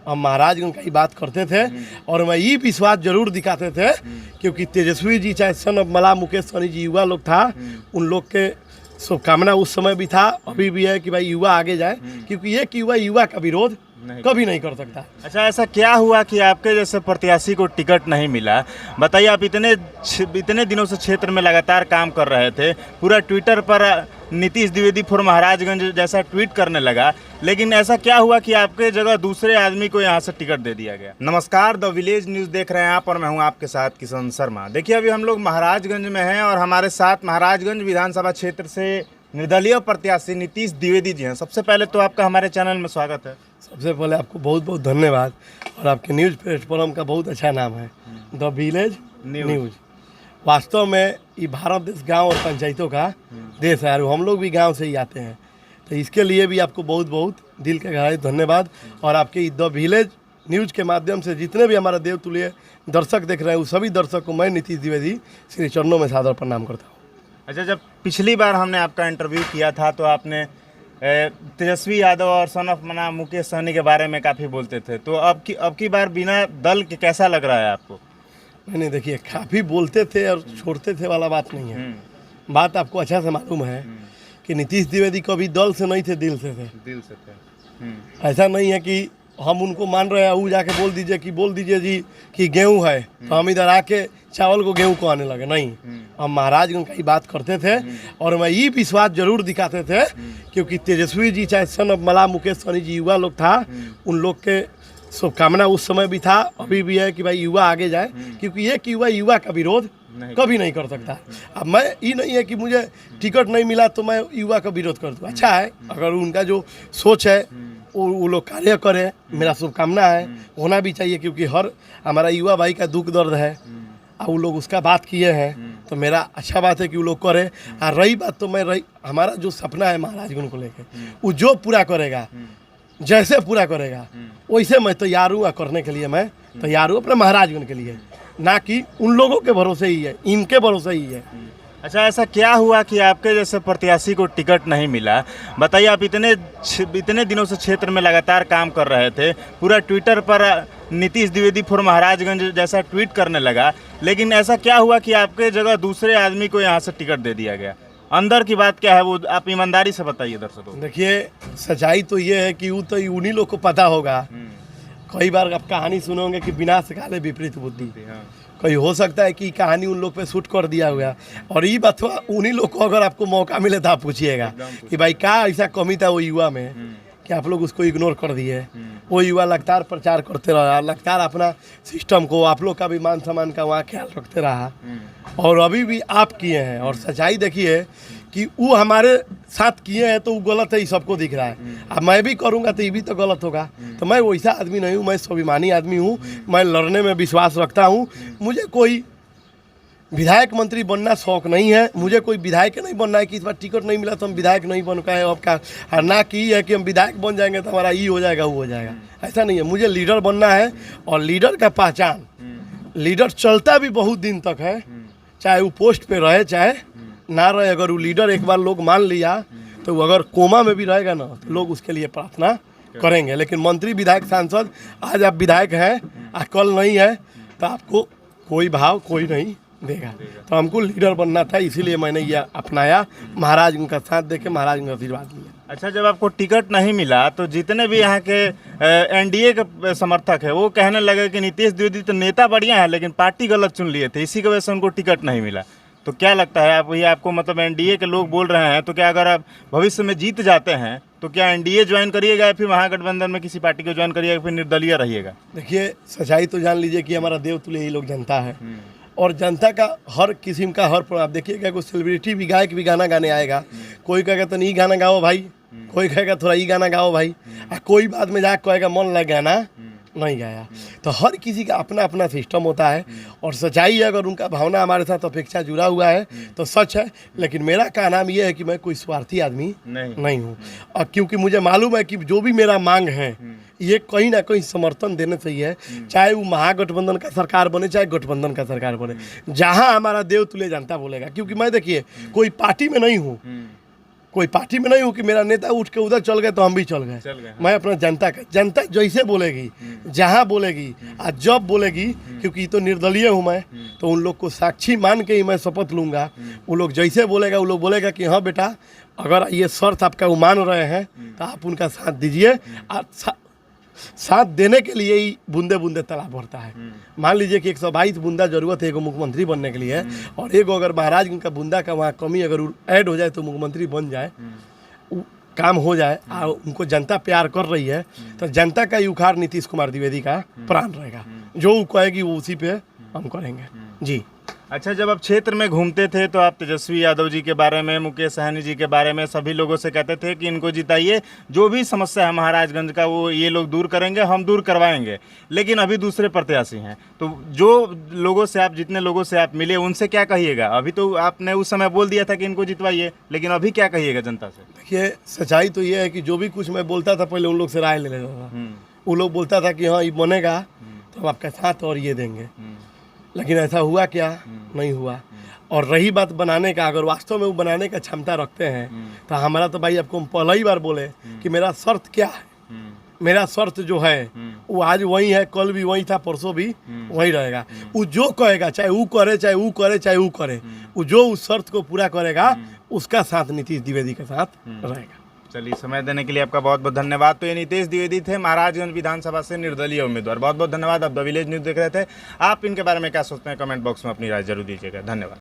हम महाराजगंज का ही बात करते थे और मैं ये विश्वास जरूर दिखाते थे क्योंकि तेजस्वी जी चाहे सन ऑफ मला मुकेश सहनी जी युवा लोग था, उन लोग के शुभकामना उस समय भी था, अभी भी है कि भाई युवा आगे जाए, क्योंकि एक युवा का विरोध कभी नहीं कर सकता। अच्छा, ऐसा क्या हुआ कि आपके जैसे प्रत्याशी को टिकट नहीं मिला? बताइए, आप इतने दिनों से क्षेत्र में लगातार काम कर रहे थे, पूरा ट्विटर पर नीतीश द्विवेदी फॉर महाराजगंज जैसा ट्वीट करने लगा, लेकिन ऐसा क्या हुआ कि आपके जगह दूसरे आदमी को यहाँ से टिकट दे दिया गया? नमस्कार, द विलेज न्यूज़ देख रहे हैं आप और मैं हूँ आपके साथ किशन शर्मा। देखिए, अभी हम लोग महाराजगंज में हैं और हमारे साथ महाराजगंज विधानसभा क्षेत्र से निर्दलीय प्रत्याशी नीतीश द्विवेदी जी हैं। सबसे पहले तो आपका हमारे चैनल में स्वागत है। सबसे पहले आपको बहुत बहुत धन्यवाद और आपके न्यूज़ प्लेटफॉर्म का बहुत अच्छा नाम है, द विलेज न्यूज़। वास्तव में ये भारत देश गांव और पंचायतों का देश है और हम लोग भी गांव से ही आते हैं, तो इसके लिए भी आपको बहुत बहुत दिल के गहराई धन्यवाद। और आपके द विलेज न्यूज़ के माध्यम से जितने भी हमारा देवतुल्य दर्शक देख रहे हैं, उस सभी दर्शक को मैं नीतीश द्विवेदी श्री चरणों में सादर प्रणाम करता हूँ। अच्छा, जब पिछली बार हमने आपका इंटरव्यू किया था तो आपने तेजस्वी यादव और सन ऑफ मना मुकेश सहनी के बारे में काफ़ी बोलते थे, तो अब की बार बिना दल के कैसा लग रहा है आपको? नहीं, देखिए, काफ़ी बोलते थे और छोड़ते थे वाला बात नहीं है। बात आपको अच्छा से मालूम है कि नीतीश द्विवेदी कभी दल से नहीं थे, दिल से थे। ऐसा नहीं है कि हम उनको मान रहे हैं, वो जाके बोल दीजिए जी कि गेहूं है तो हम इधर आके चावल को गेहूं को आने लगे। नहीं, हम महाराजगंज का ही बात करते थे और मैं ये विश्वास जरूर दिखाते थे क्योंकि तेजस्वी जी चाहे सन ऑफ मला मुकेश सहनी जी युवा लोग था, उन लोग के शुभकामना उस समय भी था, अभी भी है कि भाई युवा आगे जाए, क्योंकि एक युवा का विरोध कभी नहीं कर सकता। अब मैं ये नहीं है कि मुझे टिकट नहीं मिला तो मैं युवा का विरोध कर दूँ। अच्छा है, अगर उनका जो सोच है वो लोग कार्य करें, मेरा शुभकामना है, होना भी चाहिए, क्योंकि हर हमारा युवा भाई का दुख दर्द है और वो लोग उसका बात किए हैं, तो मेरा अच्छा बात है कि वो लोग करें। और रही बात तो हमारा जो सपना है महाराजगंज को लेकर, वो जो पूरा करेगा, जैसे पूरा करेगा वैसे मैं तैयार हूँ करने के लिए। मैं तैयार हूँ अपने महाराजगंज के लिए, ना कि उन लोगों के भरोसे ही है, इनके भरोसे ही है। अच्छा, ऐसा क्या हुआ कि आपके जैसे प्रत्याशी को टिकट नहीं मिला? बताइए, आप इतने दिनों से क्षेत्र में लगातार काम कर रहे थे, पूरा ट्विटर पर नीतीश द्विवेदी फॉर महाराजगंज जैसा ट्वीट करने लगा, लेकिन ऐसा क्या हुआ कि आपके जगह दूसरे आदमी को यहाँ से टिकट दे दिया गया? अंदर की बात क्या है वो आप ईमानदारी से बताइए दर्शकों। देखिए, सच्चाई तो ये है कि वो तो उन्हीं लोग को पता होगा। कई बार आप कहानी सुनोगे कि विनाश काले विपरीत बुद्धि। कोई हो सकता है कि कहानी उन लोग पे शूट कर दिया हुआ, और ये बात उन्हीं लोग को अगर आपको मौका मिले तो आप पूछिएगा कि भाई क्या ऐसा कमी था वो युवा में कि आप लोग उसको इग्नोर कर दिए। वो युवा लगातार प्रचार करते रहा, लगातार अपना सिस्टम को, आप लोग का भी मान सम्मान का वहाँ ख्याल रखते रहा, और अभी भी आप किए हैं। और सच्चाई देखिए कि वो हमारे साथ किए हैं तो वो गलत है, ये सबको दिख रहा है। अब मैं भी करूँगा तो ये भी तो गलत होगा। तो मैं वैसा आदमी नहीं हूँ, मैं स्वाभिमानी आदमी हूँ, मैं लड़ने में विश्वास रखता हूँ। मुझे कोई विधायक मंत्री बनना शौक नहीं है, मुझे कोई विधायक नहीं बनना है कि इस बार टिकट नहीं मिला तो हम विधायक नहीं बन पाए आपका, और ना कि है कि हम विधायक बन जाएंगे तो हमारा ये हो जाएगा वो हो जाएगा। ऐसा नहीं है, मुझे लीडर बनना है। और लीडर का पहचान, लीडर चलता भी बहुत दिन तक है, चाहे वो पोस्ट पे रहे चाहे ना रहे। अगर वो लीडर एक बार लोग मान लिया तो अगर कोमा में भी रहेगा ना तो लोग उसके लिए प्रार्थना करेंगे। लेकिन मंत्री, विधायक, सांसद, आज आप विधायक हैं और कल नहीं है तो आपको कोई भाव कोई नहीं देगा। तो हमको लीडर बनना था, इसीलिए मैंने यह अपनाया, महाराजगंज का साथ देके महाराजगंज का आशीर्वाद लिया। अच्छा, जब आपको टिकट नहीं मिला तो जितने भी यहाँ के एनडीए के समर्थक है वो कहने लगे कि नीतीश द्विवेदी तो नेता बढ़िया है लेकिन पार्टी गलत चुन लिए थे, इसी की वजह से उनको टिकट नहीं मिला। तो क्या लगता है आपको मतलब एनडीए के लोग बोल रहे हैं, तो क्या अगर आप भविष्य में जीत जाते हैं तो क्या एनडीए ज्वाइन करिएगा या फिर महागठबंधन में किसी पार्टी को ज्वाइन करिएगा, फिर निर्दलीय रहिएगा? देखिए, सच्चाई तो जान लीजिए कि हमारा देवतुल्य ही लोग जनता है, और जनता का हर किस्म का हर आप देखिएगा, कोई सेलिब्रिटी भी गायक भी गाना गाने आएगा, कोई कहेगा तो नहीं गाना गाओ भाई, कोई कहेगा थोड़ा ये गाना गाओ भाई, और कोई बाद में जाकर कहेगा मन लग गाना नहीं गाया। तो हर किसी का अपना अपना सिस्टम होता है, और सच्चाई है अगर उनका भावना हमारे साथ अपेक्षा जुड़ा हुआ है तो सच है। लेकिन मेरा का नाम ये है कि मैं कोई स्वार्थी आदमी नहीं हूँ, और क्योंकि मुझे मालूम है कि जो भी मेरा मांग है ये कहीं ना कहीं समर्थन देने चाहिए, चाहे वो महागठबंधन का सरकार बने चाहे गठबंधन का सरकार बने, जहाँ हमारा देवतुल्य जनता बोलेगा। क्योंकि मैं देखिए कोई पार्टी में नहीं हूँ, कोई पार्टी में नहीं हूँ कि मेरा नेता उठ के उधर चल गए तो हम भी चल गए। मैं अपना जनता जैसे बोलेगी, जहाँ बोलेगी और जब बोलेगी, क्योंकि तो निर्दलीय हूँ मैं, तो उन लोग को साक्षी मान के ही मैं शपथ लूँगा। वो लोग जैसे बोलेगा, वो लोग बोलेगा कि हाँ बेटा, अगर ये शर्त आपका वो मान रहे हैं तो आप उनका साथ दीजिए। और साथ देने के लिए ही बूंदे बूंदे तालाब भरता है। मान लीजिए कि 122 बूंदा जरूरत है एक मुख्यमंत्री बनने के लिए, और एक अगर महाराजगंज का बूंदा का वहाँ कमी अगर ऐड हो जाए तो मुख्यमंत्री बन जाए, काम हो जाए और उनको जनता प्यार कर रही है, तो जनता का ही उखाड़ नीतीश कुमार द्विवेदी का प्राण रहेगा। जो वो कहेगी वो उसी पे हम करेंगे जी। अच्छा, जब आप क्षेत्र में घूमते थे तो आप तेजस्वी यादव जी के बारे में, मुकेश सहनी जी के बारे में सभी लोगों से कहते थे कि इनको जिताइए, जो भी समस्या है महाराजगंज का वो ये लोग दूर करेंगे, हम दूर करवाएंगे। लेकिन अभी दूसरे प्रत्याशी हैं, तो जो लोगों से आप, जितने लोगों से आप मिले, उनसे क्या कहिएगा? अभी तो आपने उस समय बोल दिया था कि इनको जितवाइए, लेकिन अभी क्या कहिएगा जनता से? देखिए, सच्चाई तो ये है कि जो भी कुछ मैं बोलता था पहले उन लोग से राय ले लेता था। वो लोग बोलता था कि हाँ ये बनेगा तो हम आपका साथ और ये देंगे, लेकिन ऐसा हुआ क्या? नहीं हुआ। और रही बात बनाने का, अगर वास्तव में वो बनाने का क्षमता रखते हैं तो हमारा तो भाई आपको हम पहला ही बार बोले कि मेरा शर्त क्या है। मेरा शर्त जो है वो आज वही है, कल भी वही था, परसों भी वही रहेगा। वो जो कहेगा, चाहे वो करे, चाहे वो करे, चाहे वो करे, वो जो उस शर्त को पूरा करेगा उसका साथ नीतीश द्विवेदी के साथ रहेगा। चलिए, समय देने के लिए आपका बहुत बहुत धन्यवाद। तो ये नीतीश द्विवेदी थे, महाराजगंज विधानसभा से निर्दलीय उम्मीदवार। बहुत बहुत धन्यवाद। आप द विलेज न्यूज़ देख रहे थे। आप इनके बारे में क्या सोचते हैं, कमेंट बॉक्स में अपनी राय जरूर दीजिएगा। धन्यवाद।